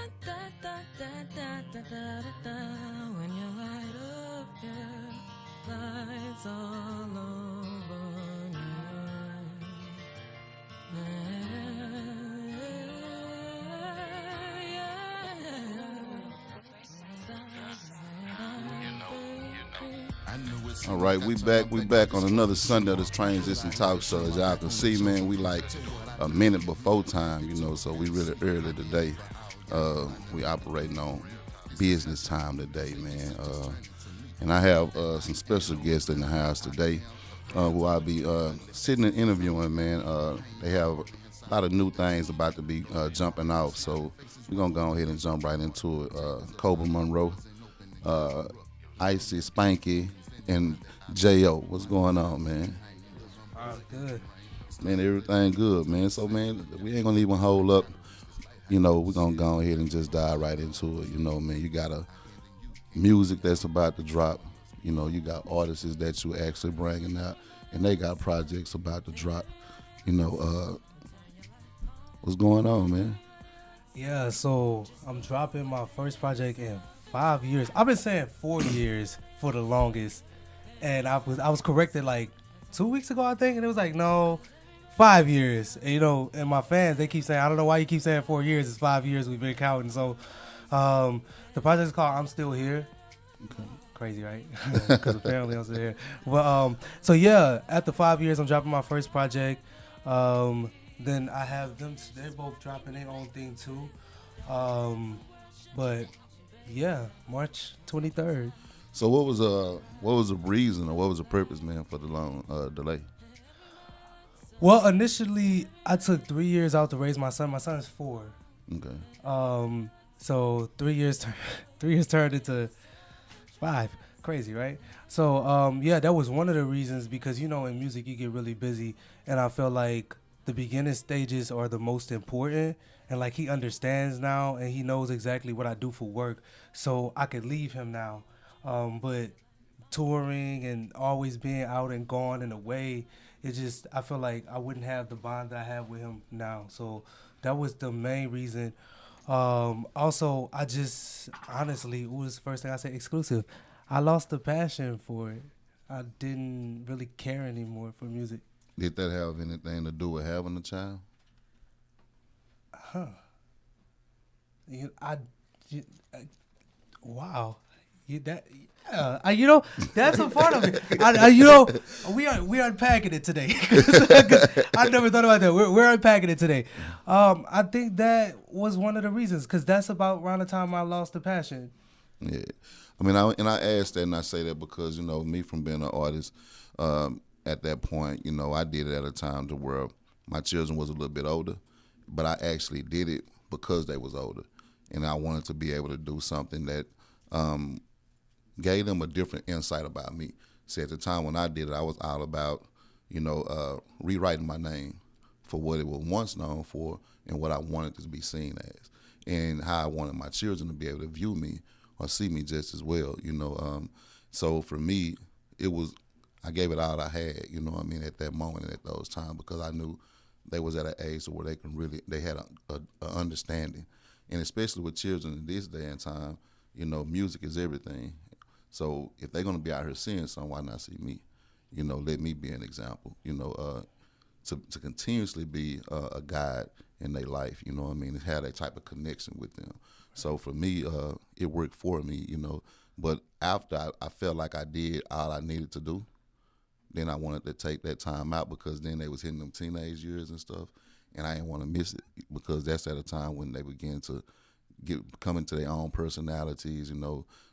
When you light up, yeah, lights all over me. All right, we back on another Sunday of this Transition Talk Show. As y'all can see, man, we like a minute before time, so we really early today. We operating on business time today, man. And I have some special guests in the house today who I'll be sitting and interviewing, man. They have a lot of new things about to be jumping off, so we're going to go ahead and jump right into it. Cobra, Monroe, Iiccyy.spanky, and Jayo. What's going on, man? Good. Man, everything good, man. So, man, we ain't going to even hold up. We're going to go ahead and just dive right into it. Man, you got a music that's about to drop. You got artists that you actually bringing out, and they got projects about to drop. What's going on, man? Yeah, so I'm dropping my first project in 5 years. I've been saying 4 years for the longest, and I was corrected like 2 weeks ago, I think, and it was like, no, 5 years. And, and my fans, they keep saying, I don't know why you keep saying 4 years. It's 5 years we've been counting. So the project is called I'm Still Here. Okay. Crazy, right? Because apparently I'm still here. But so yeah, after 5 years, I'm dropping my first project. Then I have them; they're both dropping their own thing too. But yeah, March 23rd. So what was the reason or what was the purpose, man, for the long delay? Well, initially I took 3 years out to raise my son. My son is 4. Okay. So 3 years, 3 years turned into 5. Crazy, right? So yeah, that was one of the reasons, because in music you get really busy, and I feel like the beginning stages are the most important, and like he understands now and he knows exactly what I do for work, so I could leave him now. But touring and always being out and gone and away, I feel like I wouldn't have the bond that I have with him now. So that was the main reason. Also, I just honestly, what was the first thing I said? Exclusive. I lost the passion for it. I didn't really care anymore for music. Did that have anything to do with having a child? Wow. That's a part of it. We are unpacking it today. 'Cause I never thought about that. We're unpacking it today. I think that was one of the reasons, because that's about around the time I lost the passion. Yeah, I mean, I asked that, and I say that because me from being an artist, at that point, I did it at a time to where my children was a little bit older, but I actually did it because they was older, and I wanted to be able to do something that gave them a different insight about me. See, at the time when I did it, I was all about, rewriting my name for what it was once known for and what I wanted to be seen as, and how I wanted my children to be able to view me or see me just as well, So for me, I gave it all I had, at that moment and at those times, because I knew they was at an age where they had a understanding. And especially with children in this day and time, music is everything. So if they're going to be out here seeing something, why not see me? Let me be an example, to continuously be a guide in their life, and have that type of connection with them. So for me, it worked for me, But after I felt like I did all I needed to do, then I wanted to take that time out, because then they was hitting them teenage years and stuff, and I didn't want to miss it, because that's at a time when they begin to come into their own personalities,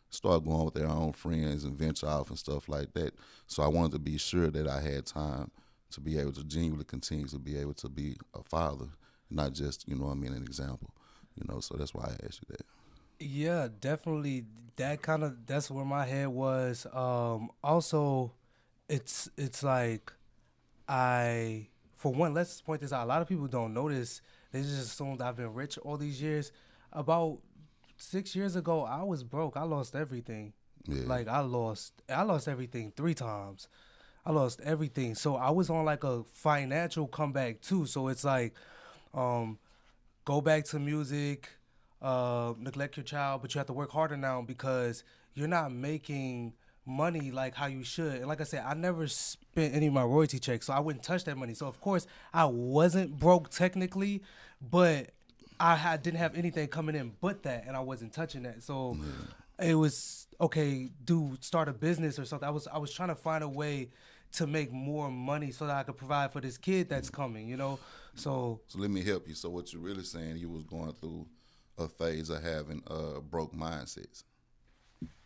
start going with their own friends and venture off and stuff like that. So I wanted to be sure that I had time to be able to genuinely continue to be able to be a father, not just, an example, so that's why I asked you that. Yeah, definitely. That's where my head was. Also, it's like for one, let's point this out. A lot of people don't notice. They just assume that I've been rich all these years. About 6 years ago, I was broke. I lost everything. Yeah. Like I lost everything 3 times. I lost everything. So I was on like a financial comeback too. So it's like, go back to music, neglect your child, but you have to work harder now because you're not making money like how you should. And like I said, I never spent any of my royalty checks, so I wouldn't touch that money. So of course I wasn't broke technically, but didn't have anything coming in but that, and I wasn't touching that. So it was okay, start a business or something. I was trying to find a way to make more money so that I could provide for this kid that's coming, you know. So let me help you. So what you're really saying, you was going through a phase of having broke mindsets.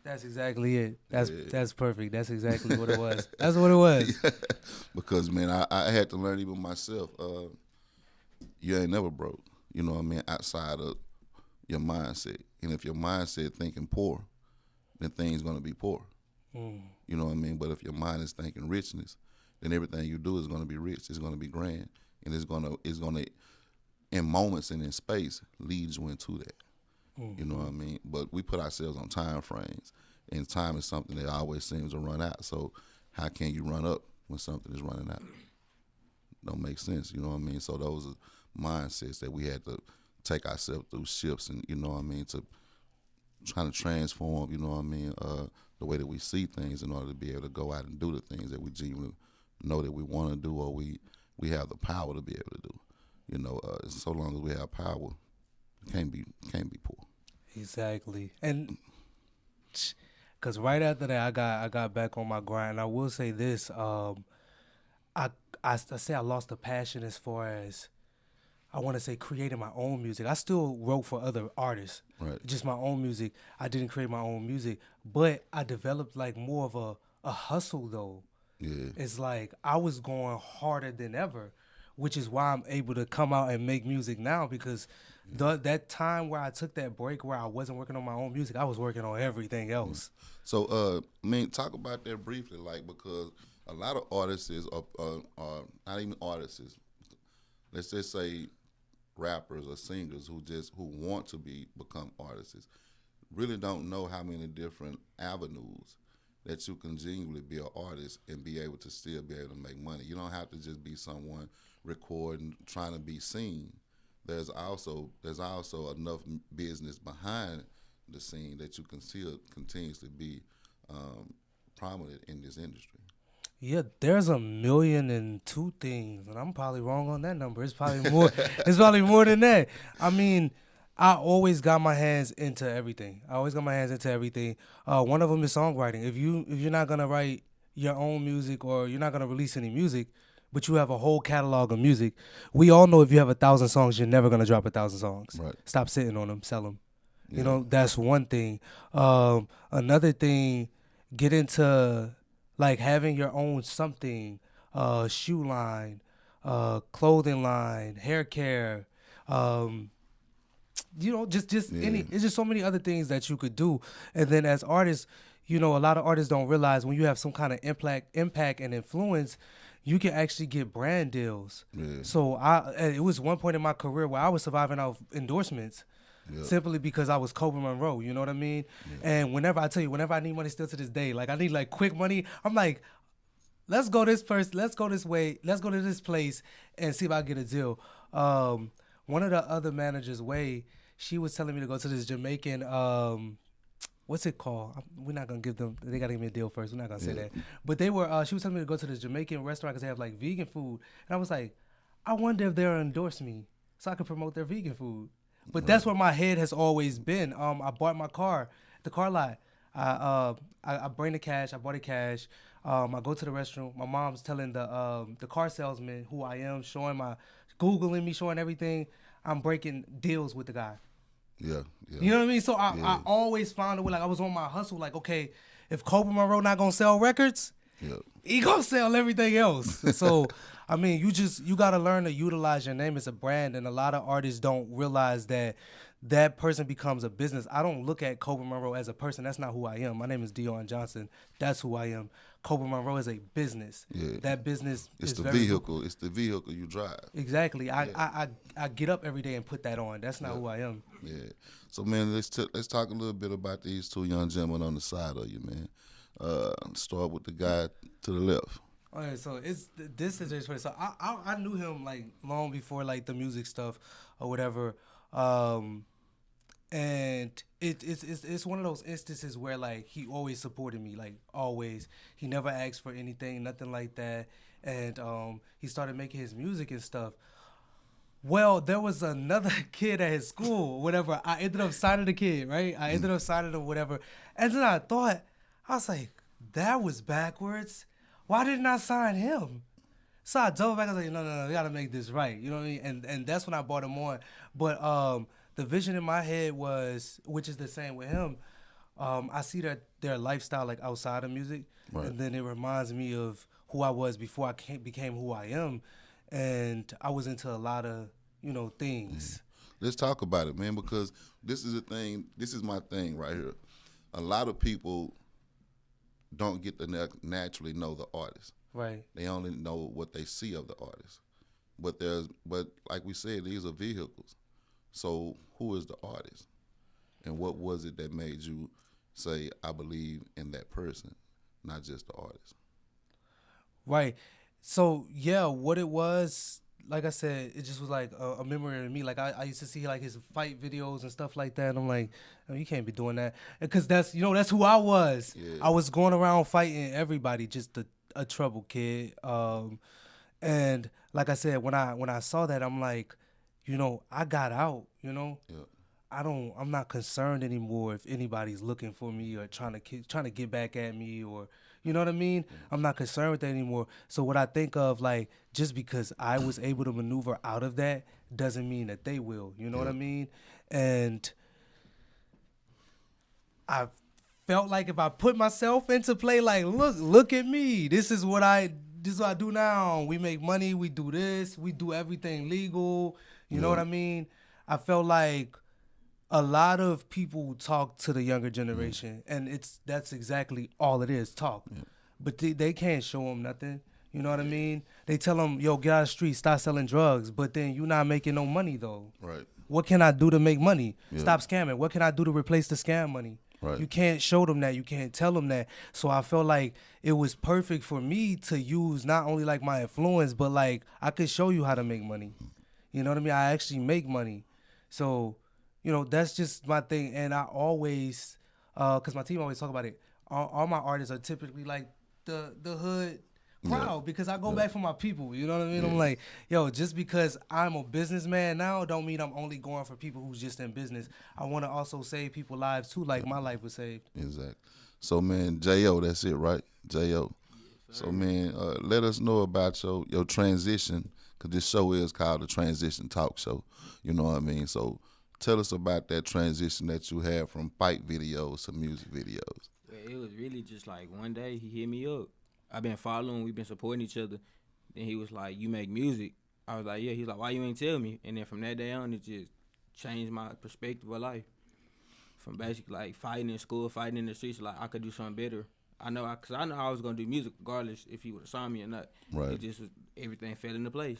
That's exactly it. That's perfect. That's exactly what it was. That's what it was. Because man, I had to learn even myself. You ain't never broke. You know what I mean? Outside of your mindset, and if your mindset thinking poor, then things gonna be poor. You know what I mean? But if your mind is thinking richness, then everything you do is gonna be rich. It's gonna be grand, and it's gonna in moments and in space lead you into that. You know what I mean? But we put ourselves on time frames, and time is something that always seems to run out. So how can you run up when something is running out? Don't make sense. You know what I mean? So those are mindsets that we had to take ourselves through shifts, and you know what I mean, to trying to transform, you know what I mean, the way that we see things in order to be able to go out and do the things that we genuinely know that we want to do, or we have the power to be able to do. You know, so long as we have power, can't be poor. Exactly. And because right after that, I got back on my grind. I will say this: I say I lost the passion as far as I want to say creating my own music. I still wrote for other artists, Right. just my own music. I didn't create my own music, but I developed like more of a hustle though. Yeah. It's like I was going harder than ever, which is why I'm able to come out and make music now, because that time where I took that break where I wasn't working on my own music, I was working on everything else. So, I mean, talk about that briefly, like, because a lot of artists are not even artists. Let's just say rappers or singers who want to become artists really don't know how many different avenues that you can genuinely be an artist and be able to still be able to make money. You don't have to just be someone recording, trying to be seen. There's also enough business behind the scene that you can still continuously be prominent in this industry. Yeah, there's 1,000,002 things, and I'm probably wrong on that number. It's probably more. It's probably more than that. I mean, I always got my hands into everything. One of them is songwriting. If you're not gonna write your own music, or you're not gonna release any music, but you have a whole catalog of music, we all know if you have 1,000 songs, you're never gonna drop 1,000 songs. Right. Stop sitting on them, sell them. Yeah. You know, that's one thing. Another thing, get into like having your own something, shoe line, clothing line, hair care, you know, just any. It's just so many other things that you could do. And then as artists, you know, a lot of artists don't realize when you have some kind of impact and influence, you can actually get brand deals. Yeah. So it was one point in my career where I was surviving off endorsements. Yeah. Simply because I was Cobra Monroe, you know what I mean? Yeah. And whenever I need money still to this day, like I need like quick money, I'm like, let's go this way, let's go to this place and see if I get a deal. One of the other managers, Way, she was telling me to go to this Jamaican, what's it called? We're not gonna give them. They gotta give me a deal first. We're not gonna say that. But they were. She was telling me to go to this Jamaican restaurant because they have like vegan food, and I was like, I wonder if they'll endorse me so I can promote their vegan food. But that's where my head has always been. I bought my car, the car lot. I bring the cash. I bought the cash. I go to the restroom. My mom's telling the car salesman who I am, showing Googling me, showing everything. I'm breaking deals with the guy. Yeah. You know what I mean? So I always found a way. Like I was on my hustle. Like, okay, if Cobra Monroe not gonna sell records, he gonna sell everything else. So I mean, you gotta learn to utilize your name as a brand, and a lot of artists don't realize that person becomes a business. I don't look at Cobra Monroe as a person. That's not who I am. My name is Dion Johnson. That's who I am. Cobra Monroe is a business. Yeah. That business It's is the very vehicle. It's the vehicle you drive. Exactly. I get up every day and put that on. That's not who I am. Yeah. So man, let's talk a little bit about these two young gentlemen on the side of you, man. Start with the guy to the left. Okay, so this is just so I knew him like long before like the music stuff or whatever. and it's one of those instances where like he always supported me, like always. He never asked for anything, nothing like that, and he started making his music and stuff. Well, there was another kid at his school, whatever. I ended up signing the kid, right? I ended up signing him, whatever. And then I was like, that was backwards. Why didn't I sign him? So I doubled back. I was like, no, we gotta make this right. You know what I mean? And that's when I brought him on. But the vision in my head was, which is the same with him. I see their lifestyle like outside of music, Right. and then it reminds me of who I was before became who I am, and I was into a lot of things. Let's talk about it, man, because this is a thing. This is my thing right here. A lot of people don't get to naturally know the artist. Right. They only know what they see of the artist. But like we said, these are vehicles. So who is the artist? And what was it that made you say, I believe in that person, not just the artist? Right. So yeah, what it was, like I said, it just was like a memory of me. Like I used to see like his fight videos and stuff like that, and I'm like, oh, you can't be doing that, because that's who I was. Yeah. I was going around fighting everybody, just a trouble kid. And like I said, when I saw that, I'm like, I got out. Yeah. I'm not concerned anymore if anybody's looking for me or trying to get back at me, or you know what I mean? I'm not concerned with that anymore. So what I think of, like, just because I was able to maneuver out of that doesn't mean that they will. You know what I mean? And I felt like if I put myself into play, like, look at me. This is what I do now. We make money. We do this. We do everything legal. You know what I mean? I felt like a lot of people talk to the younger generation, and that's exactly all it is, talk. Yeah. But they can't show them nothing. You know what I mean? They tell them, yo, get out of the street, stop selling drugs. But then you're not making no money, though. Right. What can I do to make money? Yeah. Stop scamming. What can I do to replace the scam money? Right. You can't show them that. You can't tell them that. So I felt like it was perfect for me to use not only like my influence, but like I could show you how to make money. You know what I mean? I actually make money. So, that's just my thing. And I always, because my team always talk about it, all my artists are typically like the hood proud, because I go back for my people. You know what I mean? I'm like, yo, just because I'm a businessman now don't mean I'm only going for people who's just in business. I want to also save people's lives too, like my life was saved. Exactly. So, man, Jayo, that's it, right? Jayo. Yes, so, man, let us know about your transition, because this show is called the Transition Talk Show. You know what I mean? So tell us about that transition that you had from fight videos to music videos. It was really just like one day he hit me up. I've been following, we've been supporting each other. Then he was like, you make music? I was like, yeah. He's like, why you ain't tell me? And then from that day on, it just changed my perspective of life. From basically like fighting in school, fighting in the streets, like I could do something better. Because I know I was going to do music regardless if he would have signed me or not. Right. It just was, everything fell into place.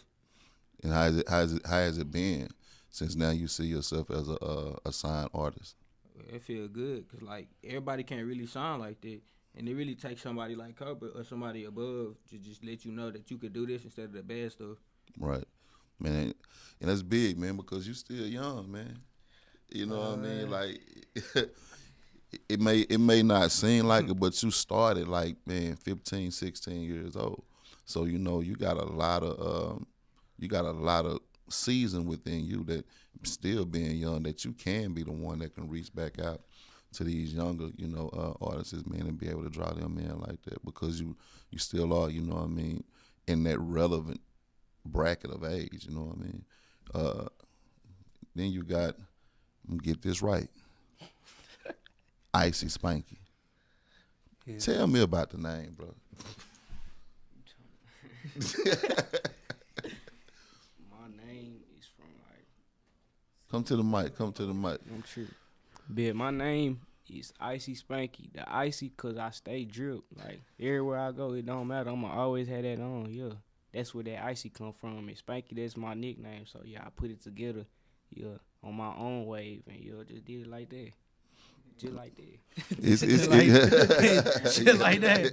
And how has it been since now you see yourself as a signed artist? It feel good, because like everybody can't really shine like that. And it really takes somebody like Cobra or somebody above to just let you know that you could do this instead of the bad stuff. Right. Man, and that's big, man, because you still young, man. You know what I mean? Like, it may not seem like it, but you started like, man, 15, 16 years old. So, you got a lot of season within you, that still being young, that you can be the one that can reach back out to these younger, artists, man, and be able to draw them in like that, because you still are, you know what I mean, in that relevant bracket of age, you know what I mean. Then you got, get this right, Iiccyy.spanky. Yeah. Tell me about the name, bro. My name is from like. Come to the mic. I'm sure. But my name is Iiccyy.spanky. The icy, cause I stay dripped. Like everywhere I go, it don't matter. I'ma always have that on. Yeah, that's where that icy come from. And Spanky, that's my nickname. So yeah, I put it together. Yeah, on my own wave, and just did it like that. Just like that. It's like that.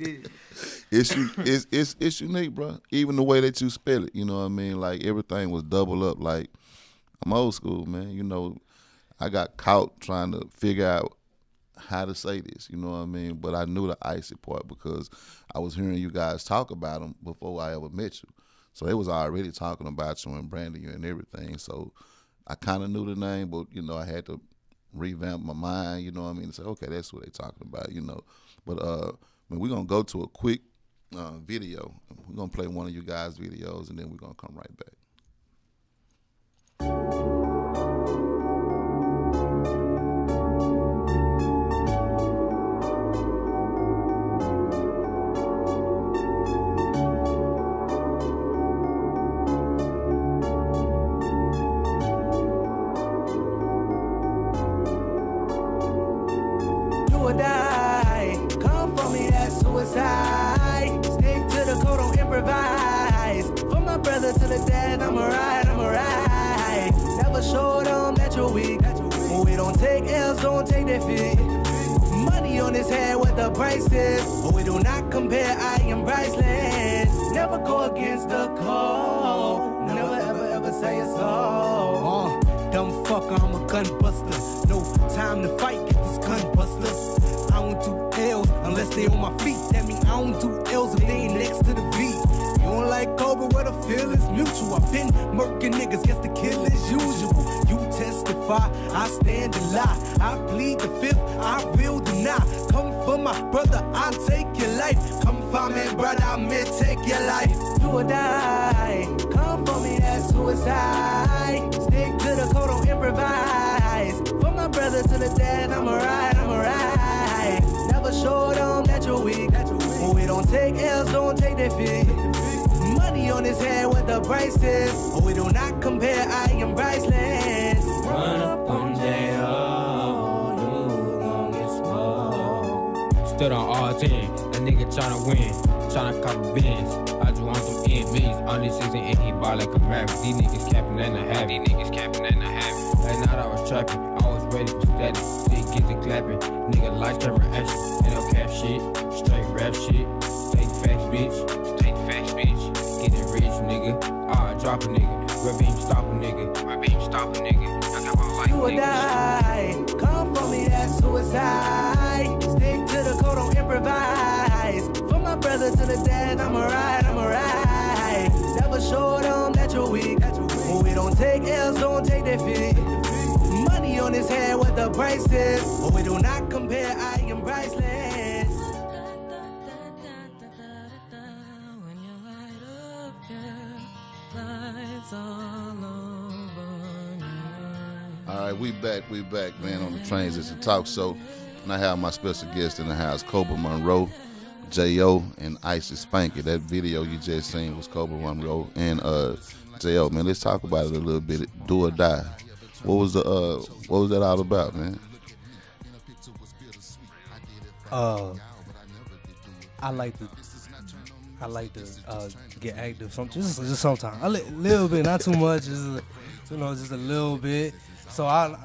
It's unique, bro. Even the way that you spell it, you know what I mean? Like everything was double up. Like I'm old school, man. I got caught trying to figure out how to say this, you know what I mean? But I knew the Iiccyy part because I was hearing you guys talk about him before I ever met you. So they was already talking about you and branding you and everything. So I kind of knew the name, but, you know, I had to revamp my mind, you know what I mean, and say, okay, that's what they talking about, you know. But we're going to go to a quick video. We're going to play one of you guys' videos, and then we're going to come right back. Do or die, come for me, that's suicide. Stick to the code, don't improvise. From my brother to the dad, I'm alright, I'm alright. Never show them that you're weak. We don't take L's, don't take defeat. Money on his head, what the price is. But we do not compare, I am priceless. Never go against the code. Never ever say it's so. Dumb fucker, I'm a gun buster. No time to fight, get this gun buster. I don't do L's unless they on my feet. That mean I don't do L's if they ain't next to the beat. You don't like Cobra, where the feel is mutual. I've been murking niggas, guess the kill is usual. You testify, I stand to lie. I plead the fifth, I will deny. Come for my brother, I'll take your life. Come find me, brother, I may take your life. Do or die, come for me, that's suicide. Stick to the code, don't improvise. From my brother to the dad, I'm alright, I'm alright. Never show them that you're weak. We don't take L's, don't take defeat. Money on his head, what the price is. We do not compare, I am priceless. Run up on Jayo, you gon' get smoked. Stood on all 10, a nigga tryna win, tryna cop bins. I just want them enemies on this season and he ball like a maverick. These niggas capping and a half. Last night I was trapping, I was ready for static. Shit get to clapping, nigga lifetime reaction. Ain't no cap shit, straight rap shit. State facts, bitch. Getting rich, nigga. I drop a nigga. Red beam stop a nigga. I got my life, Do or die, come for me, that's suicide. Stick to the code, don't improvise. From my brother to the dad, I'm alright, I'm alright. Never show them that you're weak. We don't take L's, don't take defeat. Money on his head, what the price is. We do not compare, I am priceless. When you light up, yeah, lights all over me. All right, we back, man, on the Transition Talk Show. And I have my special guest in the house, Cobra Monroe, Jayo, and Iiccyy.spanky. That video you just seen was Cobra Monroe and Jayo. Man, let's talk about it a little bit. Do or die. What was that all about, man? I like to get active. Just sometimes a little bit, not too much. Just a little bit. So I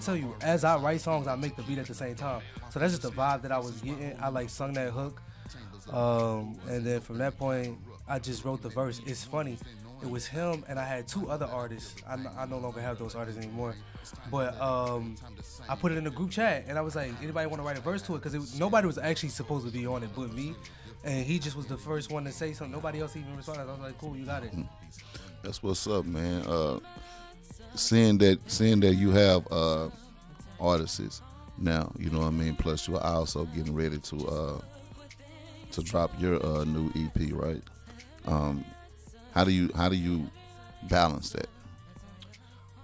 tell you, as I write songs, I make the beat at the same time. So that's just the vibe that I was getting. I like sung that hook, and then from that point, I just wrote the verse. It's funny. It was him, and I had two other artists. I no longer have those artists anymore. But I put it in the group chat, and I was like, anybody want to write a verse to it? Because nobody was actually supposed to be on it but me. And he just was the first one to say something. Nobody else even responded. I was like, cool, you got it. That's what's up, man. Seeing that you have artists now, you know what I mean? Plus, you are also getting ready to drop your new EP, right? How do you balance that?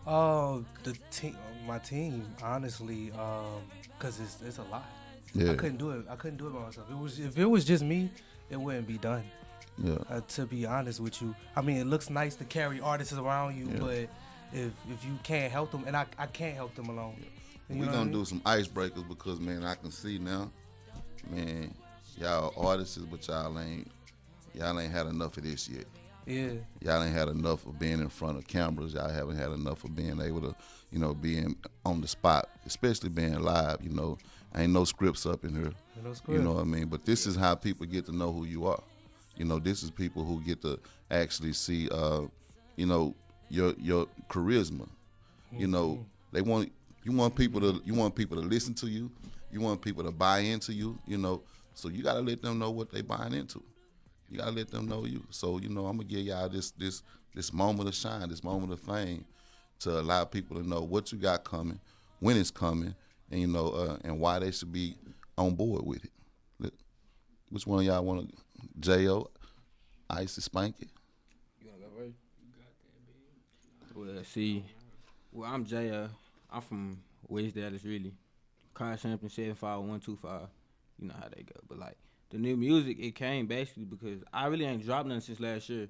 My team, honestly, because it's a lot. Yeah. I couldn't do it by myself. If it was just me, it wouldn't be done. Yeah. To be honest with you, I mean, it looks nice to carry artists around you, Yeah. but if you can't help them, and I can't help them alone. We're gonna do some icebreakers because, man, I can see now, man, y'all artists, but y'all ain't had enough of this yet. Yeah. Y'all ain't had enough of being in front of cameras. Y'all haven't had enough of being able to, being on the spot, especially being live. Ain't no scripts up in here. No script. You know what I mean? But this is how people get to know who you are. This is people who get to actually see, your charisma. Mm-hmm. They want You want people to listen to you. You want people to buy into you. You know, so you gotta let them know what they buying into. You gotta let them know you. So I'm gonna give y'all this moment of shine, this moment of fame, to allow people to know what you got coming, when it's coming, and and why they should be on board with it. Which one of y'all want to? Jayo, Iiccyy.spanky. You wanna go first? Well, see, I'm Jayo. I'm from West Dallas, really. Car champion 75125. You know how they go. But like the new music, it came basically because I really ain't dropped nothing since last year.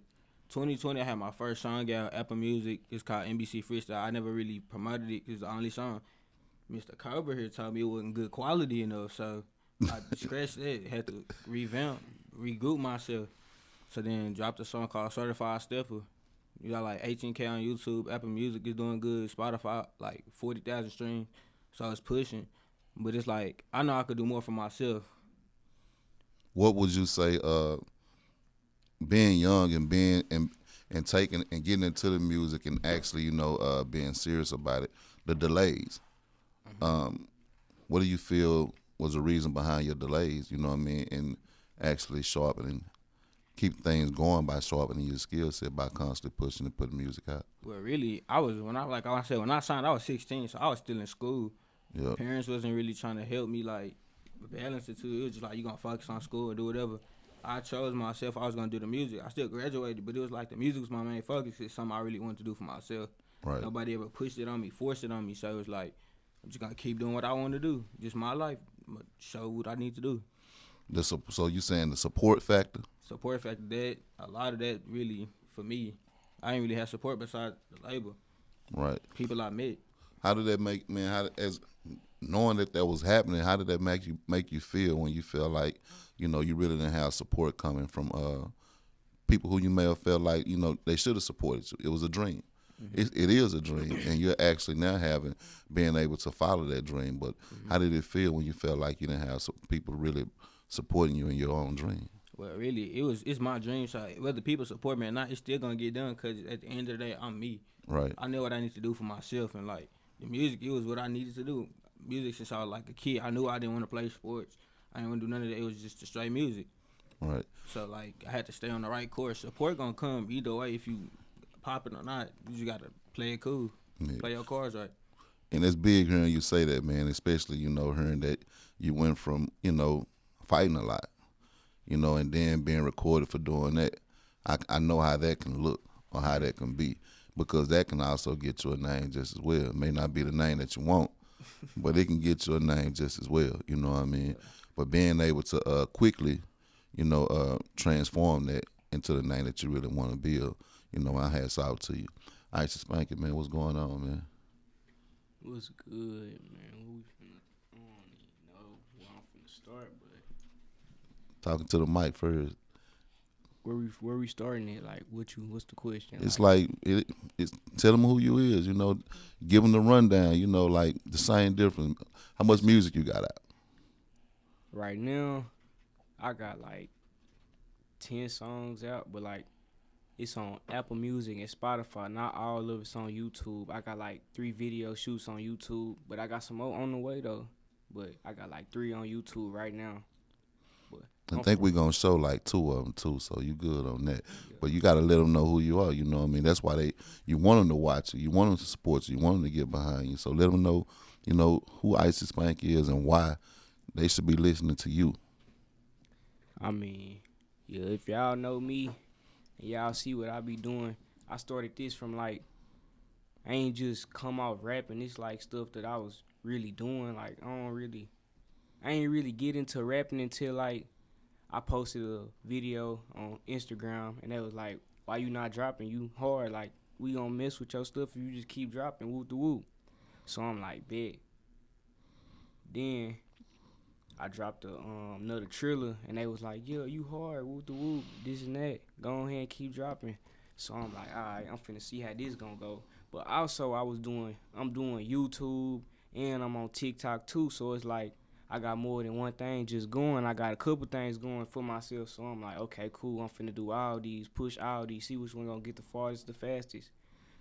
2020, I had my first song out, Apple Music. It's called NBC Freestyle. I never really promoted it. It's the only song. Mr. Cobra here told me it wasn't good quality enough, so I scratched it. Had to revamp, regroup myself. So then dropped a song called Certified Stepper. You got like 18K on YouTube. Apple Music is doing good. Spotify, like 40,000 streams. So it's pushing. But it's like, I know I could do more for myself. What would you say, being young and being and taking and getting into the music and actually, being serious about it, the delays. What do you feel was the reason behind your delays? You know what I mean? And actually sharpening, keep things going by sharpening your skill set by constantly pushing and putting music out. Well, really, when I signed, I was 16, so I was still in school. Yep. Parents wasn't really trying to help me like balance it too. It was just like, you gonna focus on school and do whatever. I chose myself. I was gonna do the music. I still graduated, but it was like the music was my main focus. It's something I really wanted to do for myself. Right. Nobody ever pushed it on me, forced it on me. So it was like, I'm just gonna keep doing what I want to do. Just my life, show what I need to do. So you saying the support factor? Support factor, that a lot of that really for me. I ain't really have support besides the label. Right. People I met. How did that make, man? As knowing that was happening, how did that make you feel when you felt like, you really didn't have support coming from people who you may have felt like, they should have supported you? It was a dream. Mm-hmm. It is a dream, and you're actually now being able to follow that dream. But how did it feel when you felt like you didn't have people really supporting you in your own dream? Well, really, it's my dream. So whether people support me or not, it's still gonna get done. Cause at the end of the day, I'm me. Right. I know what I need to do for myself, and like the music, it was what I needed to do. Music since I was like a kid. I knew I didn't want to play sports. I didn't want to do none of that. It was just the straight music. Right. So like I had to stay on the right course. Support gonna come either way. If you pop it or not, you just gotta play it cool. Yeah. Play your cards right. And it's big hearing you say that, man. Especially hearing that you went from fighting a lot, and then being recorded for doing that. I know how that can look or how that can be, because that can also get you a name just as well. It may not be the name that you want, but it can get you a name just as well. You know what I mean? But being able to quickly, transform that into the name that you really want to build, I hats out to you. Iiccyy.spanky, man, what's going on, man? What's good, man? I don't even know where I'm finna start, but talking to the mic first. Where we starting it? Like, what's the question? It's like it's tell them who you is. Give them the rundown. Like the same difference. How much music you got out? Right now, I got like 10 songs out, but like it's on Apple Music and Spotify. Not all of it's on YouTube. I got like 3 video shoots on YouTube, but I got some more on the way though. But I got like 3 on YouTube right now. But I think we're going to show like 2 of them too, so you good on that. Yeah. But you got to let them know who you are, you know what I mean? That's why you want them to watch you. You want them to support you. You want them to get behind you. So let them know, who Iiccyy.spanky is and why they should be listening to you. I mean, yeah, if y'all know me and y'all see what I be doing, I started this from like, I ain't just come out rapping. It's like stuff that I was really doing. Like, I ain't really get into rapping until like I posted a video on Instagram, and that was like, why you not dropping? You hard. Like, we gonna mess with your stuff if you just keep dropping, whoop the whoop. So I'm like, bet. Then I dropped another trailer, and they was like, yeah, you hard, whoop the whoop, this and that. Go ahead and keep dropping. So I'm like, all right, I'm finna see how this gonna go. But also I'm doing YouTube, and I'm on TikTok too. So it's like I got more than one thing just going. I got a couple things going for myself. So I'm like, okay, cool. I'm finna do all these, push all these, see which one gonna get the farthest, the fastest.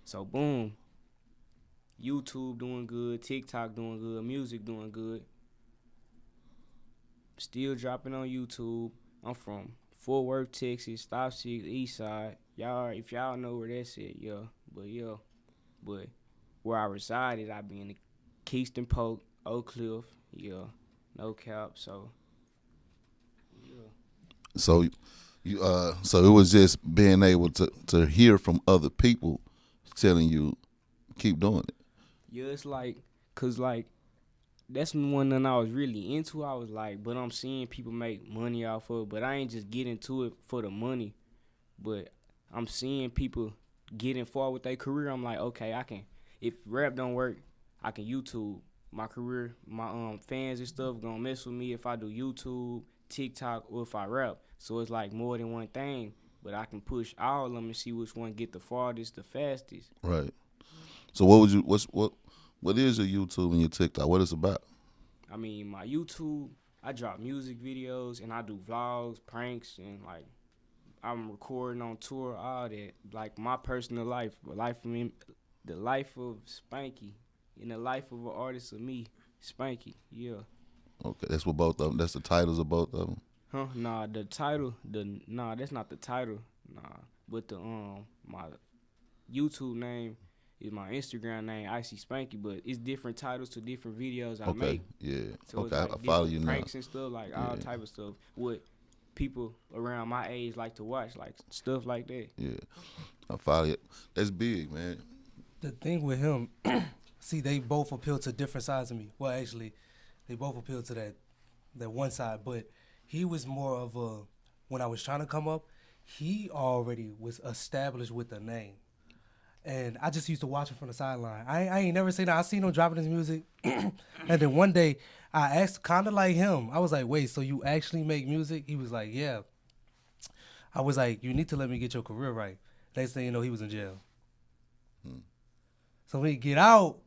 So boom, YouTube doing good, TikTok doing good, music doing good. Still dropping on YouTube. I'm from Fort Worth, Texas, Stop 6, East Side. Y'all, if y'all know where that's at, yeah. But where I resided, I be in the Keystone Polk, Oak Cliff, yeah. No cap, so yeah. So you so it was just being able to hear from other people telling you keep doing it. Yeah, it's like, cause like that's one that I was really into. I was like, but I'm seeing people make money off of it, but I ain't just get into it for the money. But I'm seeing people getting far with their career. I'm like, okay, I can. If rap don't work, I can YouTube. My career, my fans and stuff gonna mess with me if I do YouTube, TikTok, or if I rap. So it's like more than one thing, but I can push all of them and see which one get the farthest, the fastest. Right. So what is your YouTube and your TikTok? What is it about? I mean, my YouTube, I drop music videos and I do vlogs, pranks, and like I'm recording on tour, all that. Like my personal life, the life of Spanky. In the life of an artist of me, Spanky, yeah. Okay, that's what both of them. That's the titles of both of them. Huh? Nah, the title. That's not the title. Nah, but the my YouTube name is my Instagram name, Iiccyy.spanky. But it's different titles to different videos I make. Yeah. So okay, it's like I follow you now. Pranks and stuff, like all type of stuff. What people around my age like to watch, like stuff like that. Yeah, I follow it. That's big, man. The thing with him. See, they both appeal to different sides of me. Well, actually, they both appeal to that one side. But he was more of a, when I was trying to come up, he already was established with a name. And I just used to watch him from the sideline. I ain't never seen that. I seen him dropping his music. And then one day, I asked, kind of like him, I was like, wait, so you actually make music? He was like, yeah. I was like, you need to let me get your career right. Next thing you know, he was in jail. So when he get out,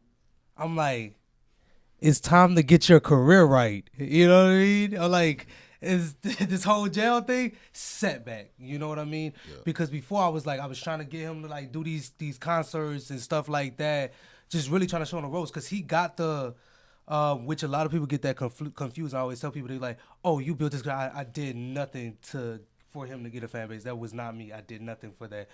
I'm like, it's time to get your career right. You know what I mean? I'm like, is this whole jail thing setback? You know what I mean? Yeah. Because before I was trying to get him to like do these concerts and stuff like that, just really trying to show him the ropes. Because he got the, which a lot of people get that confused. I always tell people, they're like, oh, you built this guy. I did nothing for him to get a fan base. That was not me. I did nothing for that.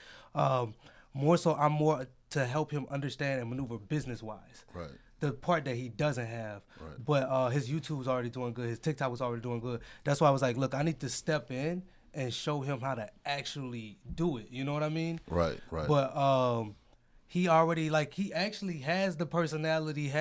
More so, I'm more to help him understand and maneuver business-wise. Right. The part that he doesn't have. Right. But his YouTube was already doing good. His TikTok was already doing good. That's why I was like, look, I need to step in and show him how to actually do it. You know what I mean? Right. But he already, like, he actually has the personality,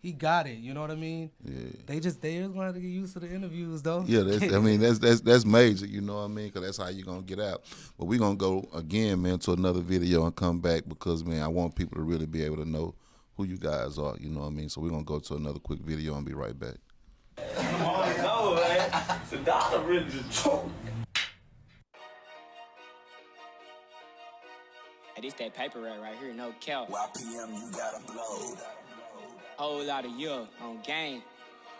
he got it, you know what I mean? Yeah. They just gonna have to get used to the interviews, though. Yeah, that's major, you know what I mean? Because that's how you're gonna get out. But we're gonna go again, man, to another video and come back because, man, I want people to really be able to know who you guys are, you know what I mean? So we're gonna go to another quick video and be right back. No, man. The dollar really just choked. Hey, this that paper right here, no cap. YPM, you gotta blow. Whole lot of you on game.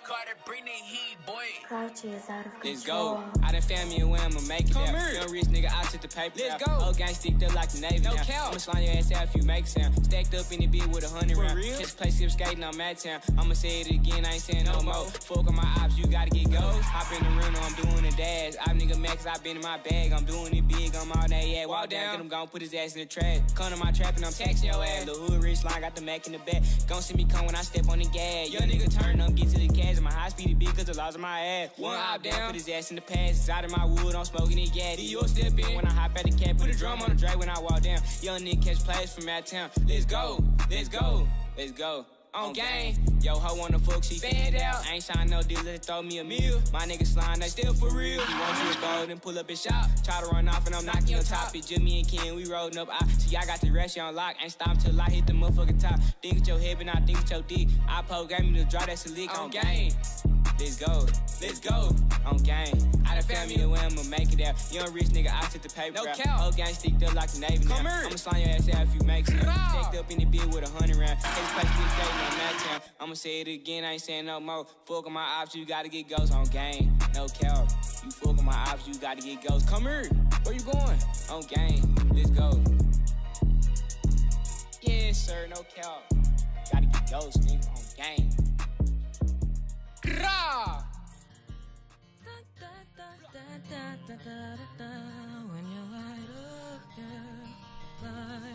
Carter, bring the heat, boy. Grouchy is out of control. Let's go. I done found me a way I'ma make it. Come here. Young rich nigga, I took the paper. Let's go. Old gang sticked up like the Navy. No count. I'ma slide your ass out if you make sound. Stacked up in the bed with 100 rounds. Catch play skip skating on Mad Town. I'ma say it again, I ain't saying no more. Fuck on my ops, you gotta get goals. Hop in the room, I'm doing a dash. I'm nigga max, I been in my bag. I'm doing it big, I'm all day, yeah. Walk down, get him gone, put his ass in the trash. Come to my trap and I'm taxing your ass. Lil' hood rich line, got the Mac in the back. Gon' see me come when I step on the gas. Young nigga turn up, get to the cash. My high speed big cause the laws of my ass. One hop down, put his ass in the past. It's out of my wood, I'm smoking it gas. You'll step in when I hop at the cat. Put a drum on the dray when I walk down. Young nigga catch plays from out town. Let's go, let's go, let's go. On game, yo ho wanna fuck, she fanned out. I ain't sign no deal, let's throw me a meal. My niggas slime, they still for real. He want you to go, then pull up his shop. Try to run off and I'm knocking your top. It's just me and Ken, we rollin' up. See, I got the rest on lock. Ain't stop till I hit the motherfucking top. Think with your head, but not think with your dick. I poke game me to draw that slick on game. Let's go, let's go, on game. I done found me a way I'ma make it out. Young rich nigga, I took the paper out. No old gang sticked up like the Navy now. I'ma slime your ass out if you make sense. Stacked up in the bed with 100 rounds. Take place with skating on that town. I'ma say it again, I ain't saying no more. Fuck on my ops, you gotta get ghosts on game. No cap. You fuck on my ops, you gotta get ghosts. Come here, where you going? On game, let's go. Yes, sir, no cap. Ghost nigga on game. Grah!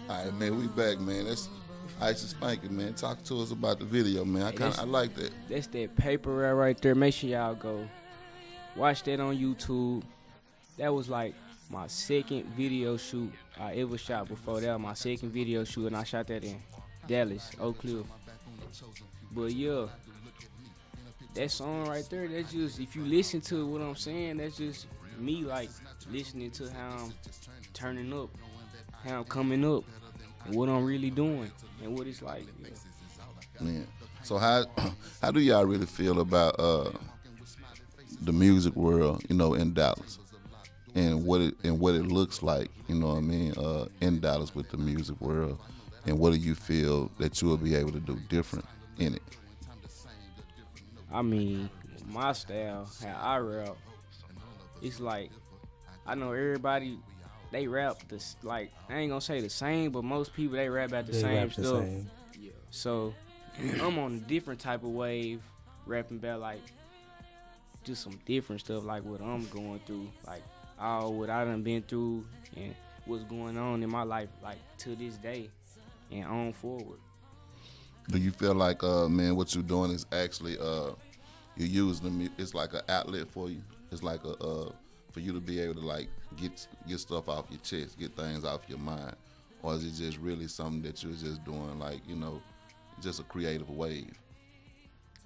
All right, man, we back, man. That's Iiccyy.spanky, man. Talk to us about the video, man. I like that. That's that paper right there. Make sure y'all go watch that on YouTube. That was like my second video shoot I ever shot before that. My second video shoot, and I shot that in Dallas, Oak Cliff. But yeah, that song right there, that's just, if you listen to what I'm saying, that's just me like listening to how I'm turning up, how I'm coming up, and what I'm really doing, and what it's like. Yeah. Man, so how do y'all really feel about the music world, you know, in Dallas, and what it looks like, you know what I mean, in Dallas with the music world, and what do you feel that you will be able to do different in it? I mean, my style, how I rap, it's like, I know everybody, they rap this, like, I ain't gonna say the same, but most people, they rap about the same stuff. Yeah. So I'm on a different type of wave, rapping about like just some different stuff, like what I'm going through, like all what I done been through and what's going on in my life, like to this day and on forward. Do you feel like, man, what you're doing is actually, you're using them, it's like an outlet for you? It's like for you to be able to like get stuff off your chest, get things off your mind? Or is it just really something that you're just doing, like, you know, just a creative wave?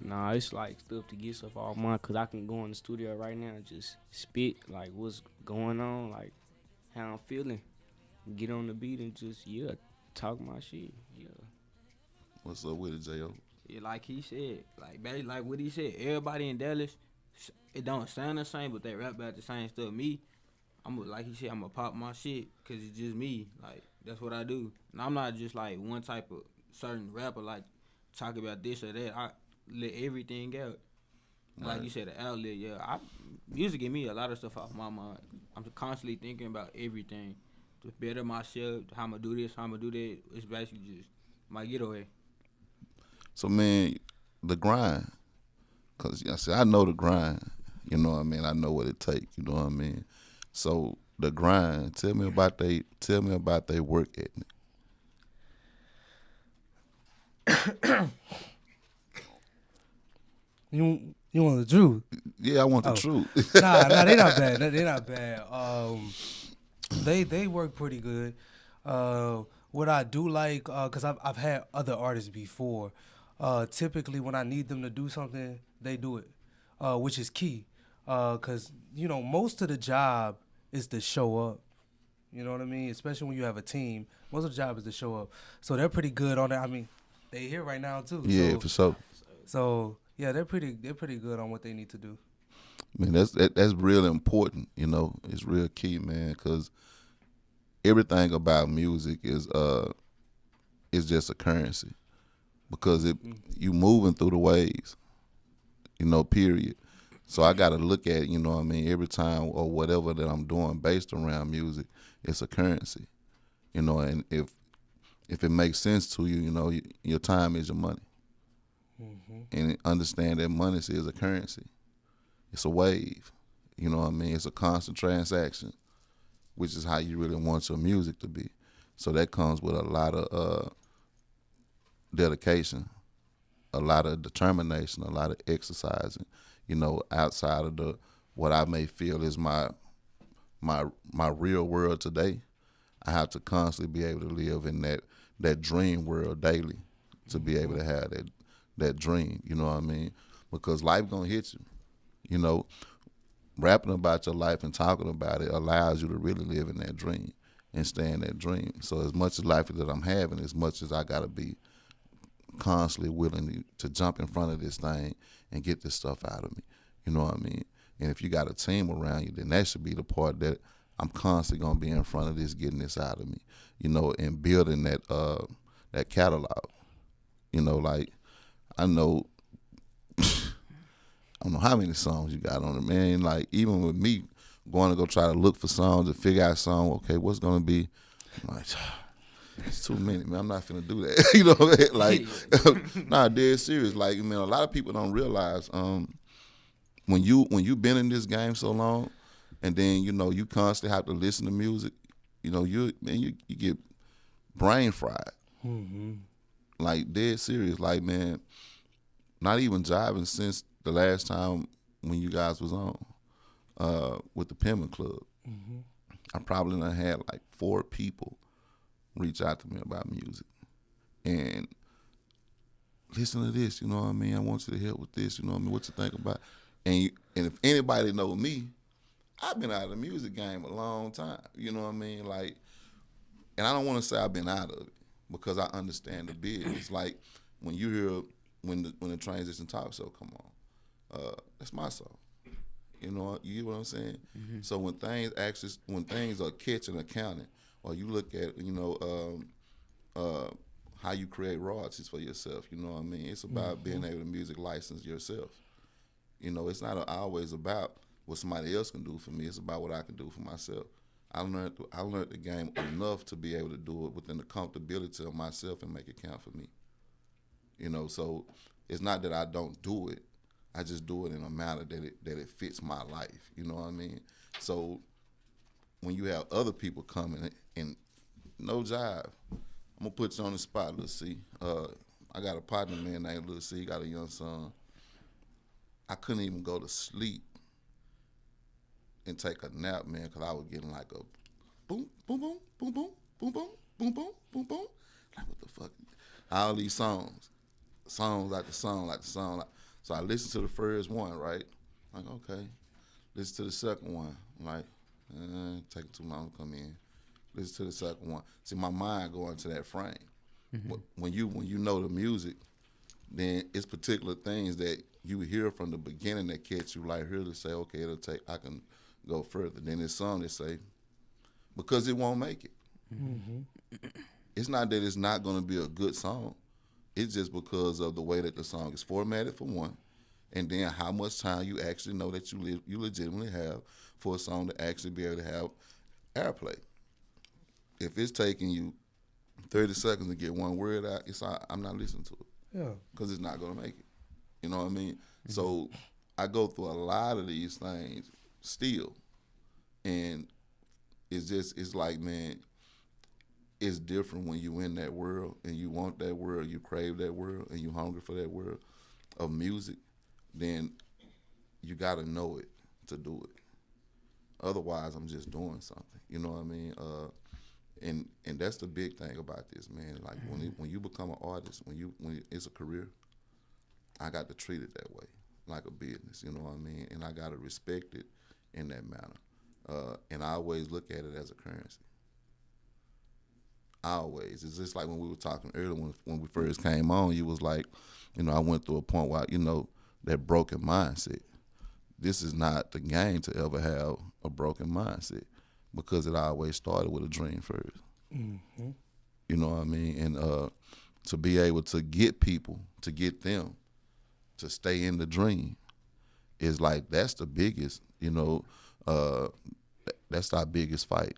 Nah, it's like stuff to get stuff off mine, cause I can go in the studio right now and just spit like what's going on, like how I'm feeling, get on the beat and just talk my shit. Yeah. What's up with it, Jayo? Yeah, like he said, like basically like what he said. Everybody in Dallas, it don't sound the same, but they rap about the same stuff. Me, like he said, I'm gonna pop my shit, cause it's just me. Like that's what I do. And I'm not just like one type of certain rapper, like talk about this or that. I let everything out. Right. Like you said, the outlet. Yeah, music give me a lot of stuff off my mind. I'm constantly thinking about everything to better myself. How I'm gonna do this, how I'm gonna do that. It's basically just my getaway. So, man, the grind, because I know the grind, you know what I mean? I know what it takes, you know what I mean? So, the grind, tell me about their work ethic. You want the truth? Yeah, I want the truth. Nah, they not bad. They not bad. They work pretty good. What I do like, cause I've had other artists before. Typically, when I need them to do something, they do it, which is key. Cause you know most of the job is to show up. You know what I mean? Especially when you have a team, most of the job is to show up. So they're pretty good on that. I mean, they here right now too. Yeah, so, for sure. So yeah, they're pretty good on what they need to do. I mean, that's really important. You know, it's real key, man. Cause everything about music is just a currency, because you moving through the waves, you know, period. So I got to look at it, you know what I mean, every time or whatever that I'm doing based around music, it's a currency, you know, and if it makes sense to you, you know, your time is your money. Mm-hmm. And understand that money is a currency. It's a wave, you know what I mean? It's a constant transaction, which is how you really want your music to be. So that comes with a lot of dedication, a lot of determination, a lot of exercising, you know, outside of what I may feel is my real world today. I have to constantly be able to live in that dream world daily to be able to have that dream, you know what I mean? Because life gonna hit you, you know. Rapping about your life and talking about it allows you to really live in that dream and stay in that dream. So as much as life that I'm having, as much as I got to be constantly willing to jump in front of this thing and get this stuff out of me, you know what I mean? And if you got a team around you, then that should be the part that I'm constantly going to be in front of this, getting this out of me, you know, and building that catalog. You know, like, I don't know how many songs you got on it, man. Like, even with me going to go try to look for songs and figure out a song, okay, what's going to be, I'm like, It's too many, man. I'm not finna do that. You know what I mean? Like, nah, dead serious. Like, man, a lot of people don't realize when you been in this game so long, and then you constantly have to listen to music. You get brain fried. Mm-hmm. Like, dead serious. Like, man, not even jiving since the last time when you guys was on with the Pimpin' Club. Mm-hmm. I probably done had like 4 people reach out to me about music and listen to this. You know what I mean? I want you to help with this. You know what I mean? What you think about? And if anybody know me, I've been out of the music game a long time. You know what I mean? Like, and I don't want to say I've been out of it because I understand the business. Like, when you hear when the Transition Talk Show come on, that's my song. You get what I'm saying? Mm-hmm. So when things are catching and accounting, or you look at how you create royalties for yourself, you know what I mean? It's about being able to music license yourself. It's not always about what somebody else can do for me. It's about what I can do for myself. I learned the game enough to be able to do it within the comfortability of myself and make it count for me. So it's not that I don't do it. I just do it in a manner that it fits my life. You know what I mean? So when you have other people coming and no jive, I'm gonna put you on the spot, Lil C. I got a partner, man, named Lil C. He got a young son. I couldn't even go to sleep and take a nap, man, because I was getting like a boom, boom, boom, boom, boom, boom, boom, boom, boom, boom, boom. Like, what the fuck? All these songs like the song. So I listened to the first one, right? Like, okay. Listen to the second one. I'm like, taking too long to come in. Listen to the second one. See, my mind go into that frame. Mm-hmm. When you know the music, then it's particular things that you hear from the beginning that catch you, like, here to say, okay, I can go further. Then there's some that say, because it won't make it. Mm-hmm. It's not that it's not going to be a good song. It's just because of the way that the song is formatted, for one, and then how much time you actually know that you legitimately have for a song to actually be able to have airplay. If it's taking you 30 seconds to get one word out, I'm not listening to it. Yeah. Because it's not going to make it. You know what I mean? Mm-hmm. So I go through a lot of these things still, and it's like, man, it's different when you in that world and you want that world, you crave that world, and you hungry for that world of music. Then you got to know it to do it. Otherwise, I'm just doing something. You know what I mean? And that's the big thing about this, man. Like, when you become an artist, when it's a career, I got to treat it that way, like a business. You know what I mean? And I got to respect it in that manner. And I always look at it as a currency. Always. It's just like when we were talking earlier when we first came on, you was like, I went through a point where, that broken mindset. This is not the game to ever have a broken mindset, because it always started with a dream first. Mm-hmm. You know what I mean? And to be able to get people, to get them to stay in the dream is like, that's the biggest, that's our biggest fight.